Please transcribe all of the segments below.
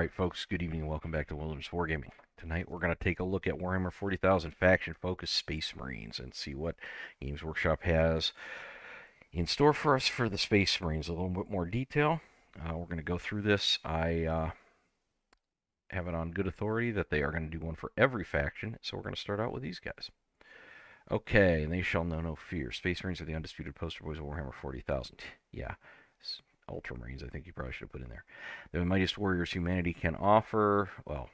Alright folks, good evening and welcome back to Wilderness Wargaming. Tonight we're going to take a look at Warhammer 40,000 faction-focused Space Marines and see what Games Workshop has in store for us for the Space Marines. A little bit more detail. We're going to go through this. I have it on good authority that they are going to do one for every faction, so we're going to start out with these guys. Okay, and they shall know no fear. Space Marines are the undisputed poster boys of Warhammer 40,000. Yeah, Ultramarines, I think you probably should have put in there. They're the mightiest warriors humanity can offer, well,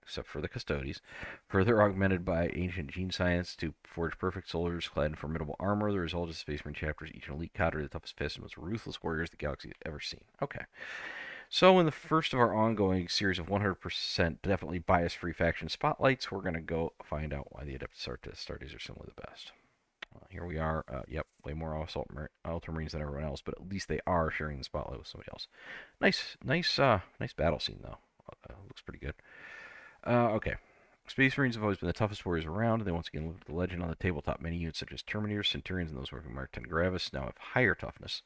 except for the Custodes, further augmented by ancient gene science to forge perfect soldiers clad in formidable armor. The result is Space Marine chapters, each an elite cadre, the toughest, fastest, most ruthless warriors the galaxy has ever seen. Okay. So in the first of our ongoing series of 100% definitely bias-free faction spotlights, we're going to go find out why the Adept Astartes are simply the best. Here we are. Yep, way more Ultramarines than everyone else, but at least they are sharing the spotlight with somebody else. Nice battle scene though. Looks pretty good. Okay. Space Marines have always been the toughest warriors around, and they once again live the legend on the tabletop. Many units such as Terminators, Centurions, and those working Mark 10 Gravis now have higher toughness,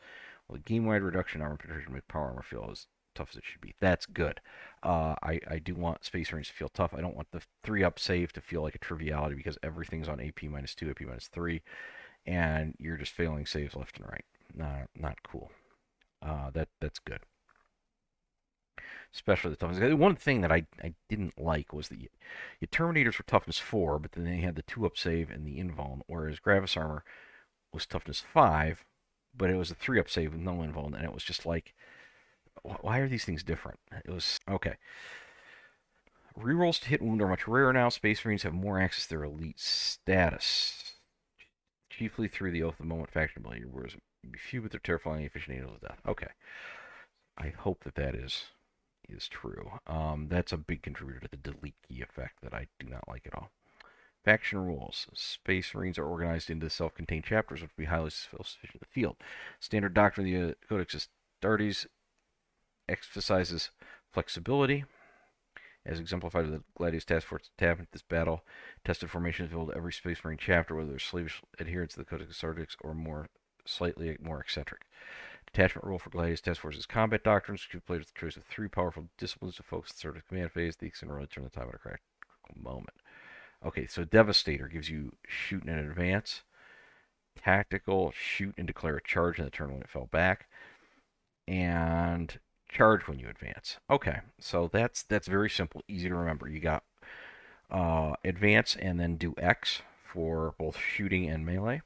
while the game-wide reduction in armor penetration make power armor feel as tough as it should be. That's good. I do want Space Marines to feel tough. I don't want the 3-up save to feel like a triviality because everything's on AP -2, AP -3, and you're just failing saves left and right. Not cool. That's good. Especially the toughness. One thing that I didn't like was that your Terminators were toughness 4, but then they had the 2-up save and the invuln, whereas Gravis armor was toughness 5, but it was a 3-up save with no invuln, and it was just like, why are these things different? It was okay. Rerolls to hit wound are much rarer now. Space Marines have more access to their elite status, chiefly through the Oath of the Moment faction ability, whereas few with their terrifying efficient angels of death. Okay, I hope that is true. That's a big contributor to the delete key effect that I do not like at all. Faction rules. Space Marines are organized into self-contained chapters, which will be highly self-sufficient in the field. Standard doctrine of the Codex Astartes emphasizes flexibility, as exemplified with the Gladius Task Force tab in this battle. Tested formations available to every Space Marine chapter, whether they're slavish adherents to the Codex Astartes or slightly more eccentric. Detachment rule for Gladius Task Force's combat doctrines, which played with the choice of 3 powerful disciplines to focus the sort of command phase. These can really turn the time at a critical moment. Okay, so Devastator gives you shoot in advance, tactical, shoot and declare a charge in the turn when it fell back, and charge when you advance. Okay, so that's very simple, easy to remember. You got advance and then do X for both shooting and melee.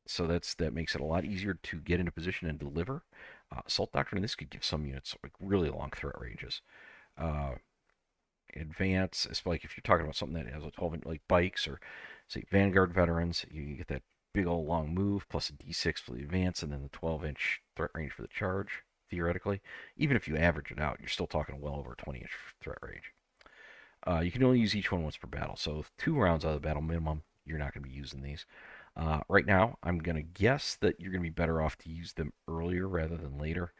So that makes it a lot easier to get into position and deliver. Assault Doctrine, this could give some units like really long threat ranges. Advance, it's like if you're talking about something that has a 12 inch, like bikes or say Vanguard veterans, you get that big old long move plus a d6 for the advance and then the 12-inch threat range for the charge, theoretically. Even if you average it out, you're still talking well over a 20-inch threat range. You can only use each one once per battle, so 2 rounds out of the battle minimum, you're not going to be using these. Right now, I'm going to guess that you're going to be better off to use them earlier rather than later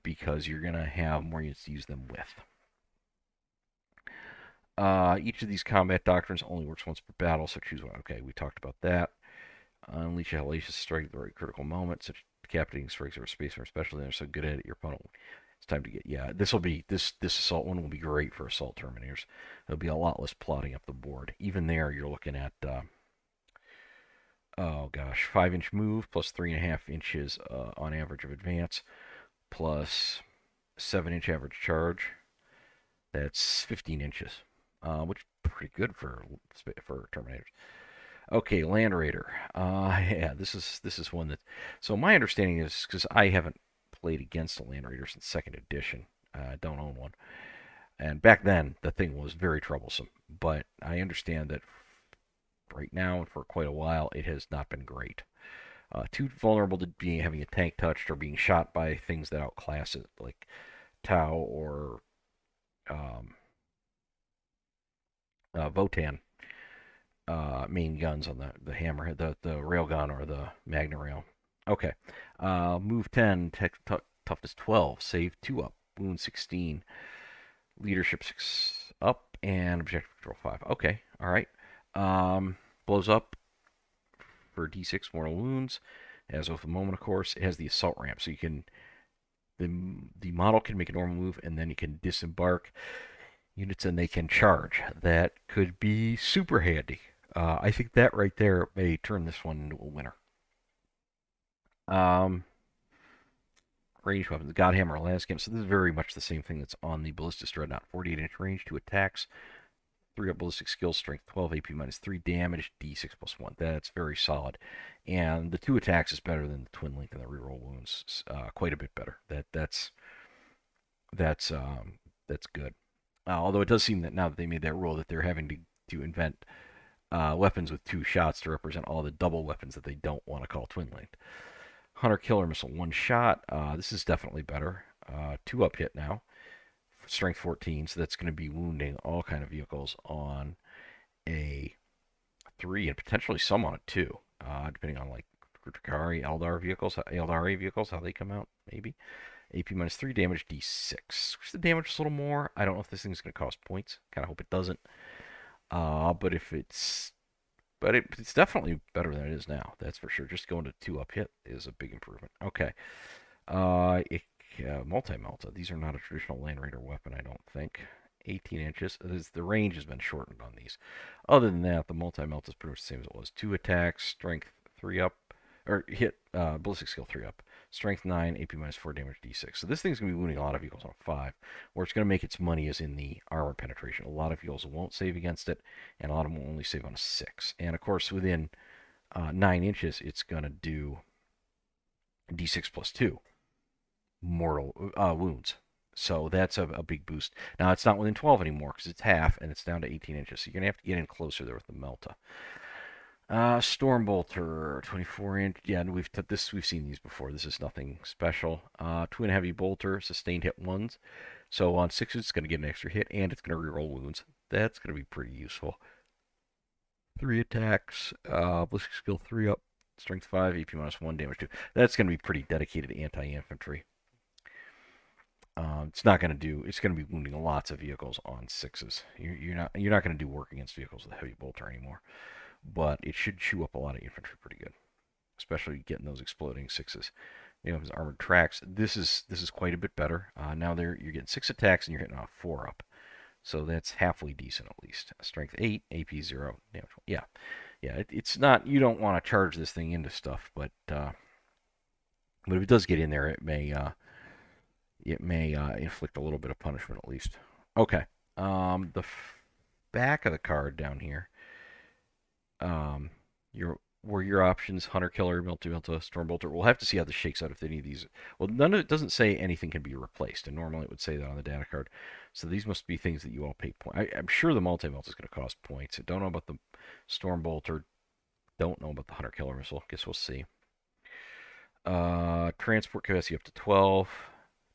because you're going to have more units to use them with. Each of these combat doctrines only works once per battle, so choose one. Okay, we talked about that. Unleash a hellacious strike at the right critical moment. Such decapitating strikes are a Space Marine especially. They're so good at it, your opponent. It's time to get. Yeah, this assault one will be great for assault terminators. There'll be a lot less plotting up the board. Even there, you're looking at oh gosh, 5-inch move plus 3.5 inches on average of advance, plus 7-inch average charge. That's 15 inches, which is pretty good for Terminators. Okay, Land Raider. Yeah, this is one that. So my understanding is because I haven't played against a Land Raider since 2nd edition. I don't own one, and back then the thing was very troublesome. But I understand that right now and for quite a while it has not been great. Too vulnerable to having a tank touched or being shot by things that outclass it, like Tau or Votan main guns on the hammerhead, the railgun or the magna rail. Okay, move 10, toughness 12, save 2 up, wound 16, leadership 6 up, and objective control 5. Okay, all right. Blows up for d6 mortal wounds. As of the moment, of course, it has the assault ramp, so you can the model can make a normal move, and then you can disembark units and they can charge. That could be super handy. I think that right there may turn this one into a winner. Range weapons, Godhammer, Lascam. So this is very much the same thing that's on the Ballistus Dreadnought. 48-inch range, 2 attacks, 3 up ballistic skill strength, 12 AP minus 3 damage, D6 plus 1. That's very solid. And the 2 attacks is better than the twin link and the reroll wounds. Quite a bit better. That's good. Although it does seem that now that they made that rule that they're having to invent weapons with 2 shots to represent all the double weapons that they don't want to call twin linked. Hunter Killer Missile, 1 shot. This is definitely better. 2 up hit now. Strength 14, so that's going to be wounding all kind of vehicles on a 3 and potentially some on a 2, depending on like Drukari, Eldari vehicles, how they come out, maybe. AP minus 3 damage, D6. Wish the damage was a little more. I don't know if this thing's going to cost points. Kind of hope it doesn't. But it's definitely better than it is now. That's for sure. Just going to 2 up hit is a big improvement. Okay. Multi-melta. These are not a traditional Land Raider weapon, I don't think. 18 inches. The range has been shortened on these. Other than that, the multi-melta is pretty much the same as it was. 2 attacks, strength 3 up, or hit, ballistic skill 3 up. Strength 9, AP minus 4 damage, D6. So this thing's going to be wounding a lot of vehicles on a 5. Where it's going to make its money is in the armor penetration. A lot of vehicles won't save against it, and a lot of them will only save on a 6. And of course, within 9 inches, it's going to do D6 plus 2 mortal wounds. So that's a big boost. Now, it's not within 12 anymore because it's half, and it's down to 18 inches. So you're going to have to get in closer there with the Melta. Stormbolter, 24-inch. Yeah, we've seen these before. This is nothing special. Twin heavy bolter, sustained hit 1s. So on 6s, it's going to get an extra hit, and it's going to reroll wounds. That's going to be pretty useful. 3 attacks, ballistic skill 3 up, strength 5, AP minus 1, damage 2. That's going to be pretty dedicated anti-infantry. It's not going to do. It's going to be wounding lots of vehicles on 6s. You're not going to do work against vehicles with a heavy bolter anymore. But it should chew up a lot of infantry pretty good, especially getting those exploding 6s. You know, his armored tracks. This is quite a bit better. Now you're getting 6 attacks and you're hitting a 4 up, so that's halfway decent at least. Strength 8, AP 0, damage 1. Yeah. It's not. You don't want to charge this thing into stuff, but if it does get in there, it may inflict a little bit of punishment at least. Okay. The back of the card down here. Your options: Hunter Killer, Melta, Stormbolter. We'll have to see how this shakes out if any of these. Well, none of it doesn't say anything can be replaced, and normally it would say that on the data card. So these must be things that you all pay points. I'm sure the multi-melt is going to cost points. I don't know about the Stormbolter. Don't know about the Hunter Killer missile. Guess we'll see. Transport capacity up to 12.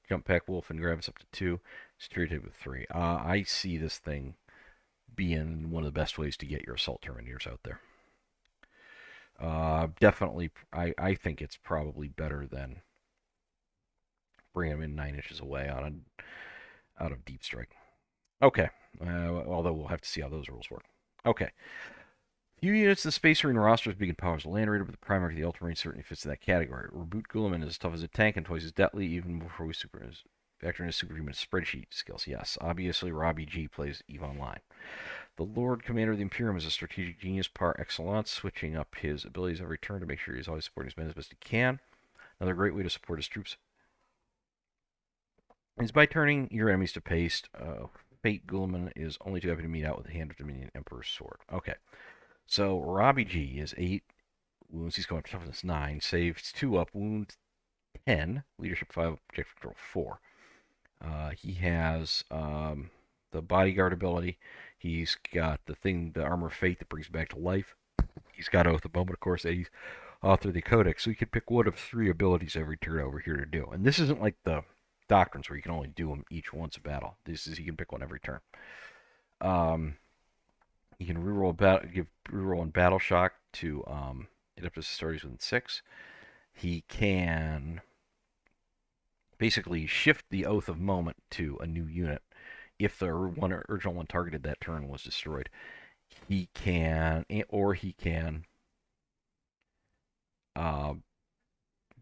Jump pack Wolf and Gravis up to 2. Security with 3. I see this thing being one of the best ways to get your assault terminators out there. Definitely, I think it's probably better than bringing them in 9 inches away out of deep strike. Okay, although we'll have to see how those rules work. Okay. Few units in the Space Marine roster as big and powerful as a Land Raider, but the primary of the Ultramarine certainly fits in that category. Reboot Guilliman is as tough as a tank and twice as deadly, even before we factor in his superhuman spreadsheet skills. Yes, obviously Robbie G plays EVE Online. The Lord Commander of the Imperium is a strategic genius par excellence, switching up his abilities every turn to make sure he's always supporting his men as best he can. Another great way to support his troops is by turning your enemies to paste. Fate Guilliman is only too happy to meet out with the Hand of Dominion Emperor's Sword. Okay. So Robbie G is 8 wounds. He's going up to toughness 9. Saves 2 up. Wound 10. Leadership 5. Objective control 4. He has the bodyguard ability. He's got the Armor of Fate that brings back to life. He's got Oath of Moment, of course, that he's author of the Codex. So he can pick one of 3 abilities every turn over here to do. And this isn't like the Doctrines where you can only do them each once a battle. This is, he can pick one every turn. He can give reroll and battle shock to Adeptus Astartes within 6. He can basically shift the Oath of Moment to a new unit if the original one targeted that turn was destroyed. He can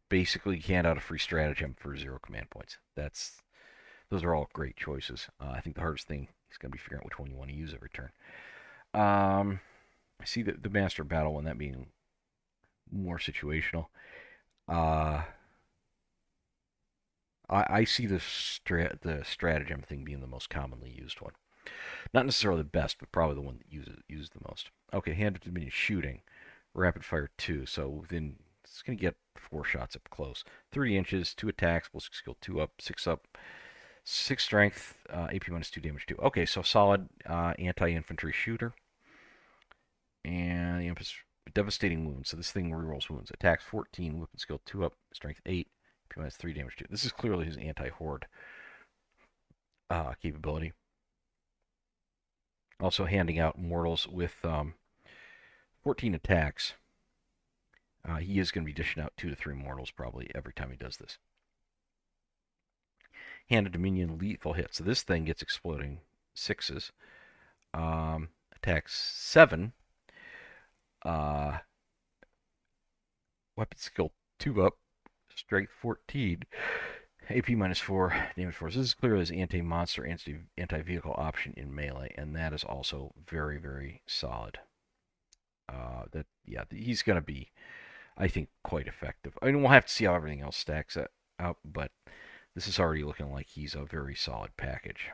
basically hand out a free stratagem for 0 command points. Those are all great choices. I think the hardest thing is going to be figuring out which one you want to use every turn. I see the Master of Battle one, that being more situational. I see the stratagem thing being the most commonly used one. Not necessarily the best, but probably the one that used the most. Okay, handed to me shooting. Rapid fire 2, so within it's going to get 4 shots up close. 30 inches, 2 attacks, ballistic skill 2 up, 6 up, 6 strength, AP minus 2 damage 2. Okay, so solid anti-infantry shooter. And the Imp is devastating wounds, so this thing rerolls wounds. Attacks 14, weapon skill 2 up, strength 8, AP minus 3 damage 2. This is clearly his anti-horde capability. Also handing out mortals with 14 attacks. He is going to be dishing out 2 to 3 mortals probably every time he does this. Handed to minion lethal hit. So this thing gets exploding 6s. Attacks 7. Weapon skill 2 up. Strength 14. AP minus 4, damage 4. So this is clearly his anti-monster, anti-vehicle option in melee, and that is also very, very solid. He's going to be, I think, quite effective. I mean, we'll have to see how everything else stacks out, but this is already looking like he's a very solid package.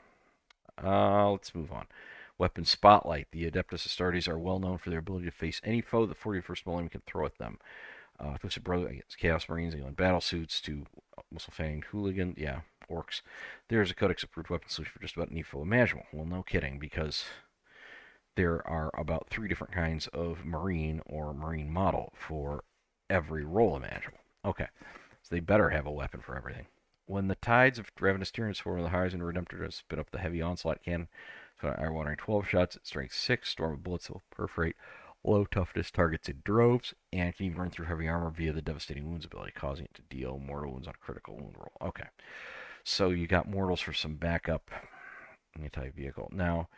Let's move on. Weapon Spotlight. The Adeptus Astartes are well known for their ability to face any foe that 41st Millennium can throw at them. Twisted Brother against Chaos Marines, alien battle suits, to Muscle Fanged Hooligan, orcs. There's a Codex approved weapon solution for just about any foe imaginable. Well, no kidding, because there are about 3 different kinds of Marine or Marine model for every role imaginable. Okay, so they better have a weapon for everything. When the tides of Ravenous Tyrants form the Horizon Redemptor to spin up the heavy onslaught cannon, so eye-watering 12 shots at strength 6, storm of bullets that will perforate low toughness targets in droves, and can even run through heavy armor via the devastating wounds ability, causing it to deal mortal wounds on a critical wound roll. Okay, so you got mortals for some backup anti-vehicle. Now,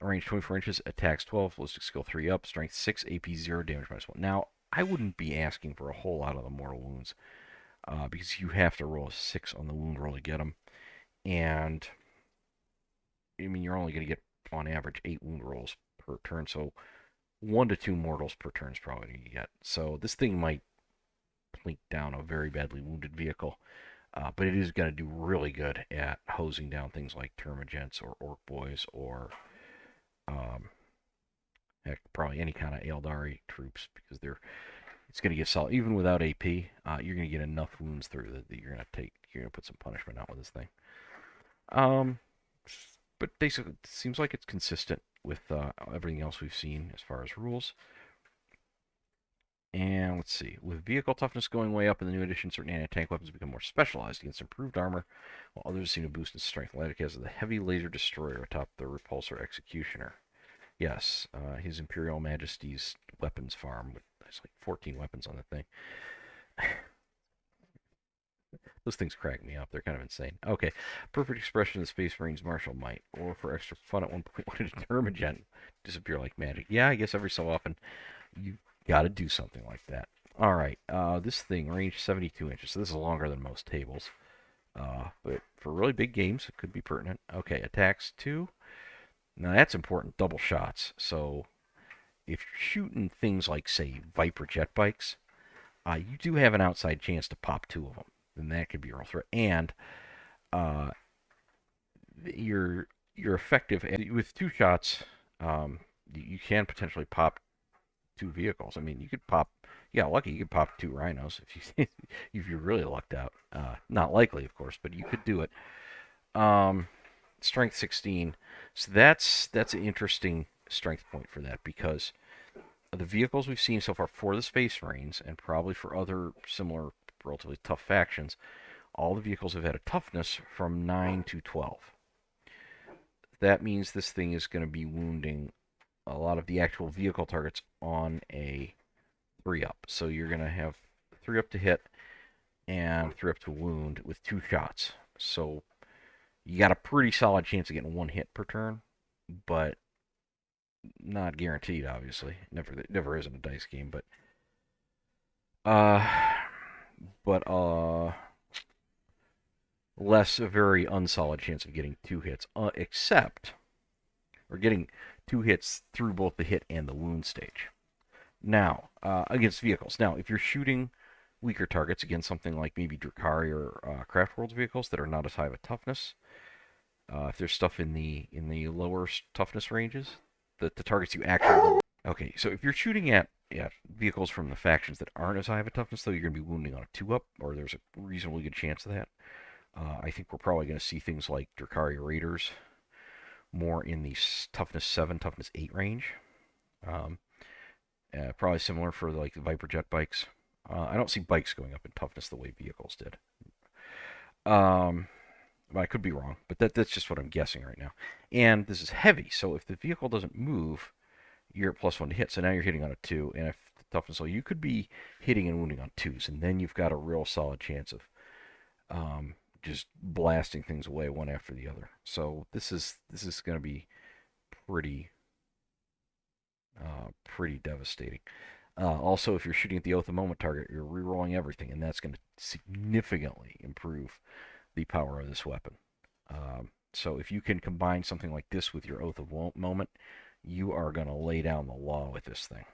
range 24 inches, attacks 12, ballistic skill 3 up, strength 6, AP 0, damage minus 1. Now, I wouldn't be asking for a whole lot of the mortal wounds, because you have to roll a 6 on the wound roll to get them, and I mean, you're only going to get, on average, 8 wound rolls per turn, so 1 to 2 mortals per turn is probably what you get. So this thing might plink down a very badly wounded vehicle, but it is going to do really good at hosing down things like Termagants or Orc Boys or heck, probably any kind of Eldari troops, because it's going to get solid. Even without AP, you're going to get enough wounds through that you're going to put some punishment out with this thing. But basically, it seems like it's consistent with everything else we've seen as far as rules. And let's see. With vehicle toughness going way up in the new edition, certain anti-tank weapons become more specialized against improved armor, while others seem to boost in strength. Lydic has the Heavy Laser Destroyer atop the Repulsor Executioner. Yes, His Imperial Majesty's weapons farm. There's like 14 weapons on the thing. Those things crack me up. They're kind of insane. Okay, perfect expression of the Space Marines' martial might. Or for extra fun at one point, when a Termagant disappear like magic. Yeah, I guess every so often you got to do something like that. All right, this thing, range 72 inches. So this is longer than most tables. But for really big games, it could be pertinent. Okay, attacks 2. Now that's important. Double shots. So if you're shooting things like, say, Viper jet bikes, you do have an outside chance to pop 2 of them. Then that could be a real threat. And you're effective with 2 shots. You can potentially pop 2 vehicles. I mean, you could pop. Yeah, lucky you could pop 2 rhinos if you really lucked out. Not likely, of course, but you could do it. Strength 16. So that's an interesting strength point for that, because the vehicles we've seen so far for the Space Marines, and probably for other similar relatively tough factions, all the vehicles have had a toughness from 9 to 12. That means this thing is going to be wounding a lot of the actual vehicle targets on a 3-up. So you're going to have 3-up to hit and 3-up to wound with 2 shots. So you got a pretty solid chance of getting 1 hit per turn, but not guaranteed, obviously. Never is in a dice game, but but a very unsolid chance of getting 2 hits, or getting 2 hits through both the hit and the wound stage. Now, against vehicles. Now, if you're shooting weaker targets against something like maybe Drukhari or Craftworld's vehicles that are not as high of a toughness, if there's stuff in the lower toughness ranges, the targets you actually. Okay, so if you're shooting at vehicles from the factions that aren't as high of a toughness, though, you're going to be wounding on a 2-up, or there's a reasonably good chance of that. I think we're probably going to see things like Drukhari Raiders more in the toughness 7, toughness 8 range. Probably similar for like the Viper jet bikes. I don't see bikes going up in toughness the way vehicles did. I could be wrong, but that's just what I'm guessing right now. And this is heavy, so if the vehicle doesn't move, you're at +1 to hit. So now you're hitting on a 2, and if the toughness, so you could be hitting and wounding on 2s, and then you've got a real solid chance of just blasting things away one after the other. So this is going to be pretty devastating. Also, if you're shooting at the Oath of Moment target, you're rerolling everything, and that's going to significantly improve the power of this weapon. So if you can combine something like this with your Oath of Moment, you are going to lay down the law with this thing.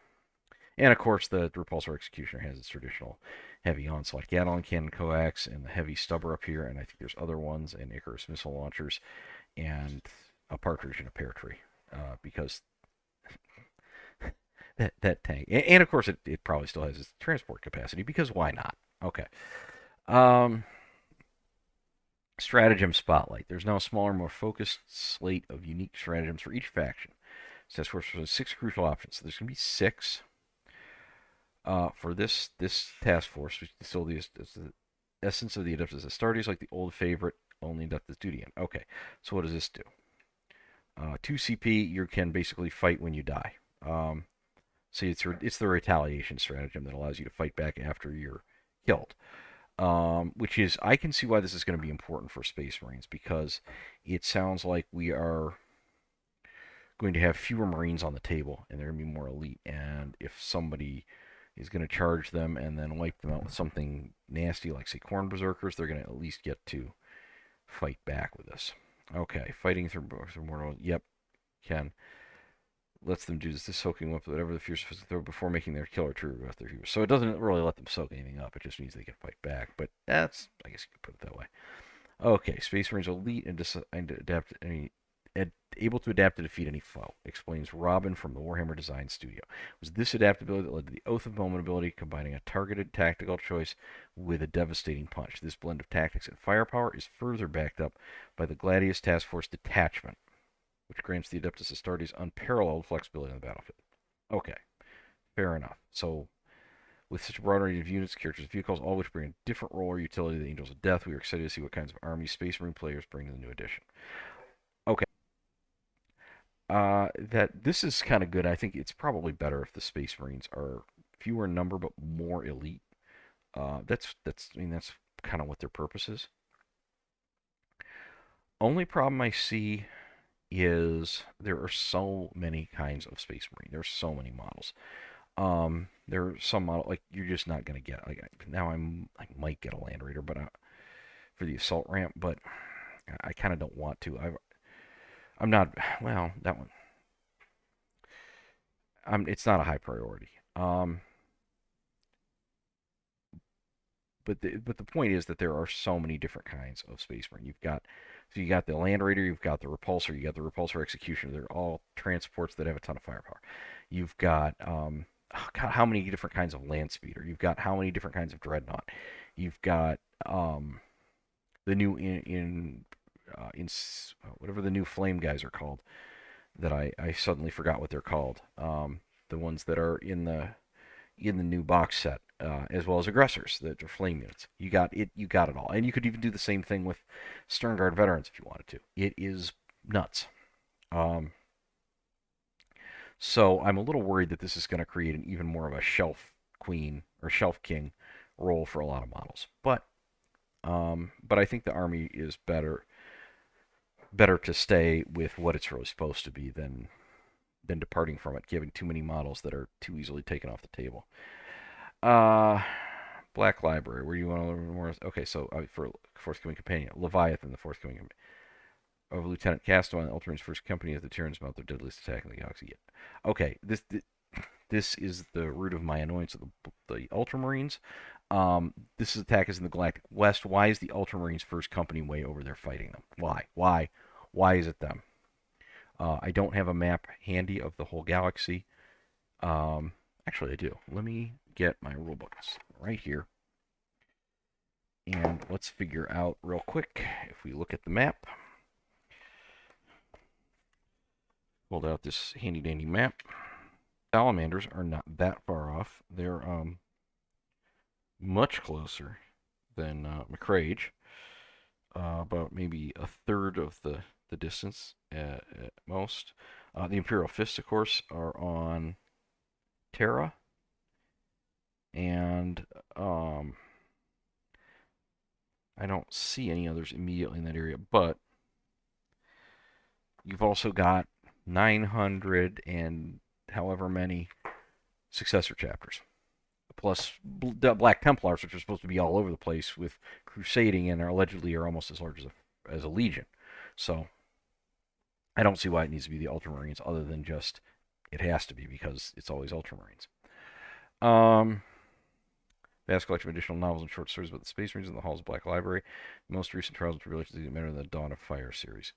And of course, the Repulsor Executioner has its traditional heavy onslaught Gatling Cannon Coax and the heavy stubber up here, and I think there's other ones, and Icarus missile launchers, and a partridge in a pear tree, because that tank, and of course it probably still has its transport capacity, because why not? Okay. Stratagem Spotlight. There's now a smaller, more focused slate of unique stratagems for each faction. Task Force has 6 crucial options. So there's going to be 6 for this task force, which is still the essence of the Adeptus Astartes, like the old favorite, only Adeptus Duty. Okay, so what does this do? 2 CP, you can basically fight when you die. So it's the retaliation stratagem that allows you to fight back after you're killed. Which is, I can see why this is going to be important for Space Marines, because it sounds like we are going to have fewer Marines on the table, and they're going to be more elite. And if somebody is going to charge them and then wipe them out with something nasty like, say, Khorne Berserkers, they're going to at least get to fight back with this. Okay, fighting through mortal. Yep, can. Lets them do this soaking up whatever the fierce throw before making their killer true with their viewers. So it doesn't really let them soak anything up. It just means they can fight back. But that's, I guess you could put it that way. Okay, Space Marines elite and able to adapt to defeat any foe. Explains Robin from the Warhammer Design Studio. It was this adaptability that led to the Oath of Moment ability, combining a targeted tactical choice with a devastating punch. This blend of tactics and firepower is further backed up by the Gladius Task Force Detachment, which grants the Adeptus Astartes unparalleled flexibility on the battlefield. Okay, fair enough. So, with such a broad range of units, characters, vehicles, all which bring a different role or utility to the Angels of Death, we are excited to see what kinds of armies Space Marine players bring to the new edition. Okay. That this is kind of good. I think it's probably better if the Space Marines are fewer in number but more elite. That's kind of what their purpose is. Only problem I see is there are so many kinds of Space Marine. There's so many models. There are some models like you're just not gonna get. Like now, I might get a Land Raider, but for the assault ramp, but I kind of don't want to. I'm not. Well, that one. It's not a high priority. But the point is that there are so many different kinds of Space Marine. You got the Land Raider, you've got the Repulsor, you got the Repulsor Executioner. They're all transports that have a ton of firepower. You've got God, how many different kinds of Land Speeder? You've got how many different kinds of Dreadnought? You've got the new in whatever the new Flame guys are called. That I suddenly forgot what they're called. The ones that are in the new box set, as well as aggressors that are flame units. You got it all, and you could even do the same thing with Sternguard veterans if you wanted to. It is nuts. So I'm a little worried that this is going to create an even more of a shelf queen or shelf king role for a lot of models. But I think the army is better to stay with what it's really supposed to be than departing from it, giving too many models that are too easily taken off the table. Black Library. Where do you want to learn more? Okay, so for Forthcoming Companion, Leviathan, the Forthcoming of Lieutenant Castellan, the Ultramarines' first company as the Tyrants mount their deadliest attack in the galaxy yet. Okay, this is the root of my annoyance of the Ultramarines. This attack is in the Galactic West. Why is the Ultramarines' first company way over there fighting them? Why is it them? I don't have a map handy of the whole galaxy. Actually, I do. Let me get my rulebooks right here. And let's figure out real quick, if we look at the map. Pulled out this handy-dandy map. Salamanders are not that far off. They're much closer than McCrage. About maybe a third of the distance at most. The Imperial Fists, of course, are on Terra. And I don't see any others immediately in that area, but you've also got 900 and however many successor chapters. Plus Black Templars, which are supposed to be all over the place with crusading and allegedly are almost as large as a legion. So I don't see why it needs to be the Ultramarines other than just it has to be because it's always Ultramarines. Vast collection of additional novels and short stories about the Space Marines in the halls of Black Library. The most recent Trials and Tribulations that matter in the Dawn of Fire series.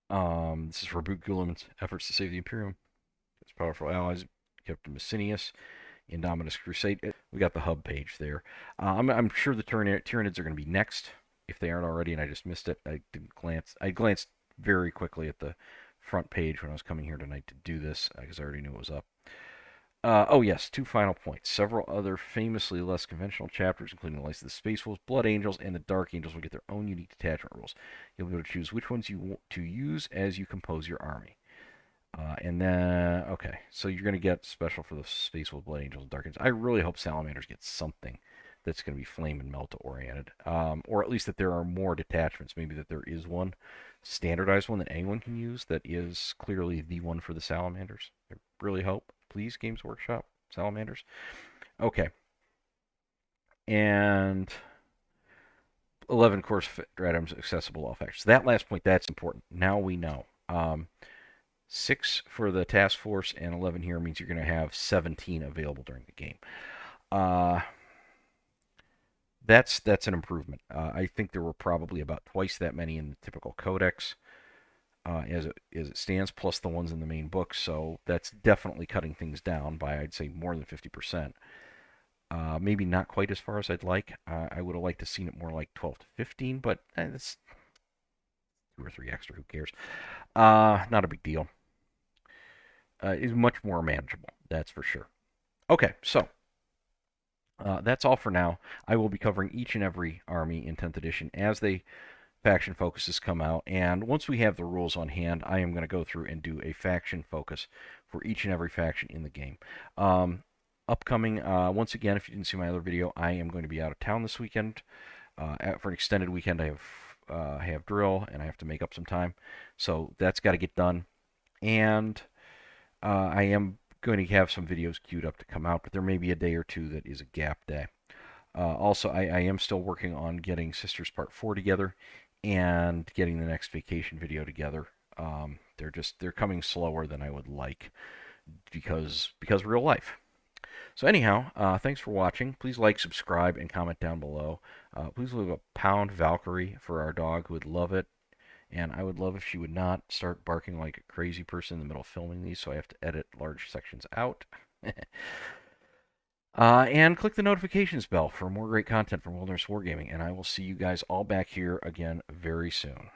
This is for Boot Guilliman's efforts to save the Imperium. Its powerful allies, Captain Messinius, Indominus Crusade. We got the hub page there. I'm sure the Tyranids are going to be next, if they aren't already, and I just missed it. I didn't glance. I glanced very quickly at the front page when I was coming here tonight to do this, because I already knew it was up. Oh yes, 2 final points. Several other famously less conventional chapters, including the Lights of the Space Wolves, Blood Angels, and the Dark Angels, will get their own unique detachment rules. You'll be able to choose which ones you want to use as you compose your army. And then, okay, so you're going to get special for the Space Wolves, Blood Angels, and Dark Angels. I really hope Salamanders get something that's going to be Flame and Melt oriented, or at least that there are more detachments. Maybe that there is one standardized one that anyone can use that is clearly the one for the Salamanders. I really hope. Please, Games Workshop, Salamanders. Okay. And 11 course items accessible all factions. That last point, that's important. Now we know. 6 for the task force and 11 here means you're going to have 17 available during the game. That's an improvement. I think there were probably about twice that many in the typical codex. As it stands, plus the ones in the main book, so that's definitely cutting things down by, I'd say, more than 50%. Maybe not quite as far as I'd like. I would have liked to seen it more like 12 to 15, but it's 2 or 3 extra, who cares? Not a big deal. It's much more manageable, that's for sure. Okay, so that's all for now. I will be covering each and every army in 10th edition as they faction focuses come out, and once we have the rules on hand, I am going to go through and do a faction focus for each and every faction in the game. Upcoming, once again, if you didn't see my other video, I am going to be out of town this weekend. For an extended weekend, I have drill, and I have to make up some time, so that's got to get done. And I am going to have some videos queued up to come out, but there may be a day or two that is a gap day. Also, I am still working on getting Sisters Part 4 together and getting the next vacation video together. They're coming slower than I would like because real life. So anyhow, thanks for watching. Please like, subscribe, and comment down below. Please leave a pound Valkyrie for our dog, who would love it. And I would love if she would not start barking like a crazy person in the middle of filming these, so I have to edit large sections out. And click the notifications bell for more great content from Wilderness Wargaming, and I will see you guys all back here again very soon.